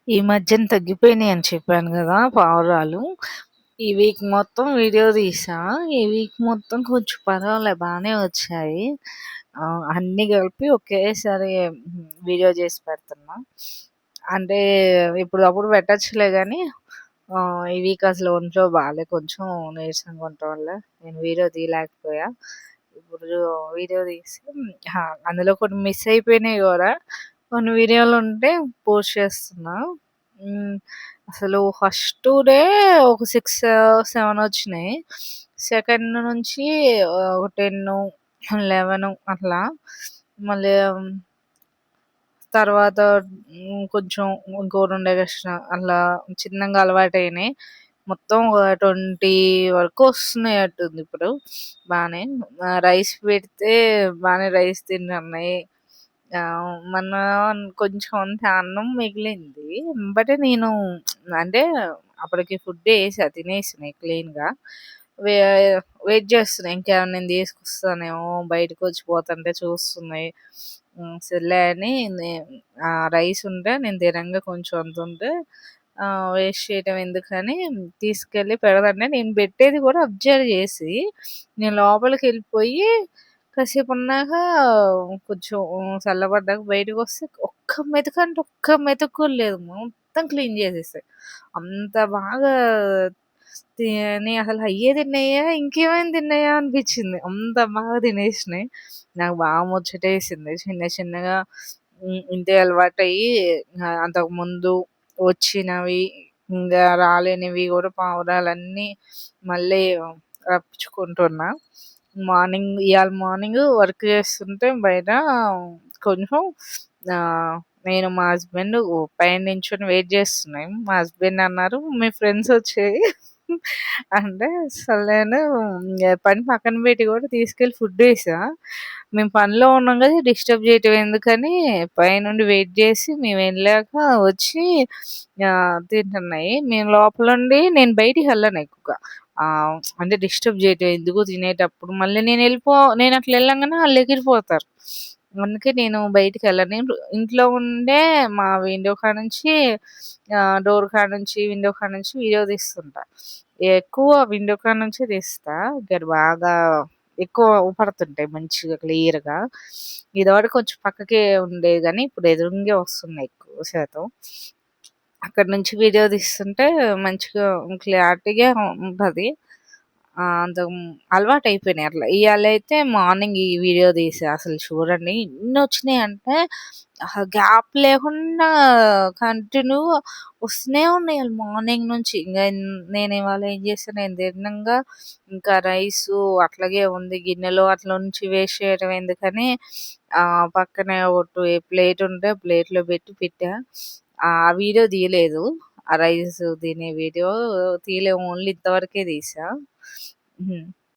ఈ మధ్యన తగ్గిపోయినాయని చెప్పాను గదా! పావురాలు. ఈ వీక్ మొత్తం వీడియో తీసా. ఈ వీక్ మొత్తం కొంచెం పర్వాలే బానే వచ్చాయి. అన్నీ కలిపి ఒకేసారి వీడియో చేసి పెడుతున్నా. అంటే ఇప్పుడప్పుడు పెట్టచ్చులే గానీ, ఈ వీక్ అసలు ఒంట్లో బాలే. కొంచెం నీరసంగా ఉండటం వల్ల నేను వీడియో తీయలేకపోయా. ఇప్పుడు వీడియో తీసి అందులో కొన్ని మిస్ అయిపోయినాయి గూడా. కొన్ని వీడియోలుంటే పోస్ట్ చేస్తున్నా. హ్మ్. అసలు ఫస్ట్ డే ఒక 6, 7 వచ్చినాయి. సెకండ్ నుంచి ఒక 10, 11 అట్లా. మళ్ళీ తర్వాత కొంచెం ఇంకో 2 ఎగస్ట్రా అట్లా చిన్నగా అలవాటయినాయి. మొత్తం ఒక 20 వరకు వస్తున్నాయట్టుంది ఇప్పుడు బానే. రైస్ పెడితే బానే రైస్ తింటున్నాయి. మొన్న కొంచెం అంత అన్నం మిగిలింది. ఎంబటే నేను అంటే అప్పటికి ఫుడ్ ఏసా తినేసినాయి క్లీన్‌గా. వే వెయిట్ చేస్తున్నా ఇంకేమన్నా నేను తీసుకొస్తానేమో బయటకొచ్చి పోతుంటే చూస్తున్నాయి. సర్లే అని రైస్ ఉంటే నేను తినంగా కొంచెం అంతుంటే వేస్ట్ చేయటం ఎందుకని తీసుకెళ్ళి పెడతంటే నేను పెట్టేది కూడా అబ్జర్వ్ చేసి నేను లోపలికెళ్ళిపోయి కాసేపున్నాక కొంచెం చల్లబడ్డాక బయటకొస్తే ఒక్క మెతుకంటే ఒక్క మెతుకు కూడా లేదు. మొత్తం క్లీన్ చేసేసాయి. అంత బాగా తిని అసలు అయ్యే తిన్నాయా? ఇంకేమైనా తిన్నాయా? అనిపించింది. అంత బాగా తినేసినాయి. నాకు బాగా ముచ్చటేసింది. చిన్న చిన్నగా ఇంతే అలవాటయ్యి అంతకుముందు వచ్చినవి, ఇంగా రాలేనివి గూడా పావురాలన్నీ మళ్ళీ రప్పించుకుంటున్నా. ఇయాల మార్నింగ్ వర్క్ చేస్తుంటే బయట కొంచెం నేను మా హస్బెండ్ పైన నించొని వెయిట్ చేస్తున్నాం. మా హస్బెండ్ అన్నారు, "మీ ఫ్రెండ్స్ వచ్చేయి" అంటే సర్లేను పని పక్కన పెట్టి కూడా తీసుకెళ్ళి ఫుడ్ ఏసా. మేము పనిలో ఉన్నాం కదా! డిస్టర్బ్ చేయటం ఎందుకని పైనుండి వెయిట్ చేసి మేము వెళ్ళాక వచ్చి తింటున్నాయి. మేము లోపలుండి నేను బయటికెళ్ళను ఎక్కువగా. అంటే డిస్టర్బ్ చేయటం ఎందుకు తినేటప్పుడు. మళ్ళీ నేను అట్లా ఎళ్ళంగానే ఆళ్ళు ఎగిరిపోతారు. అందుకే నేను బయటికెళ్ళను. ఇంట్లో ఉండే మా విండో కాడ నుంచి డోర్ కాడ నుంచి, విండో కాడ నుంచి వీడియో తీస్తుంటా. ఎక్కువ విండో కాడ నుంచే తీస్తా. ఇక్కడ బాగా ఎక్కువ పడుతుంటాయి మంచిగా క్లియర్‌గా. ఇదివరకు కొంచెం పక్కకే ఉండేది గానీ, ఇప్పుడు ఎదురుంగే వస్తున్నాయి ఎక్కువ శాతం. అక్కడి నుంచి వీడియో తీస్తుంటే మంచిగా క్లారిటీగా ఉంటది. అంతకు అలవాటయిపోయినాయి అట్లా. ఇయాలైతే మార్నింగ్ ఈ వీడియో తీసా. అసలు చూడండి ఎన్నొచ్చినాయంటే గ్యాప్ లేకుండా కంటిన్యూగా వస్తూనే ఉన్నాయి మార్నింగ్ నుంచి. నేను ఇవాళ ఏం చేశా, నేను తినంగా ఇంకా రైసు అట్లాగే ఉంది గిన్నెలో. అట్లా నుంచి వేస్ట్ చేయడం ఎందుకని పక్కనే ఒకటి ప్లేట్ ఉంటే ప్లేట్‌లో పెట్టా. ఆ వీడియో తీయలేదు. ఆ రైస్ తినే వీడియో తీయలే. ఓన్లీ ఇంతవరకే తీసా.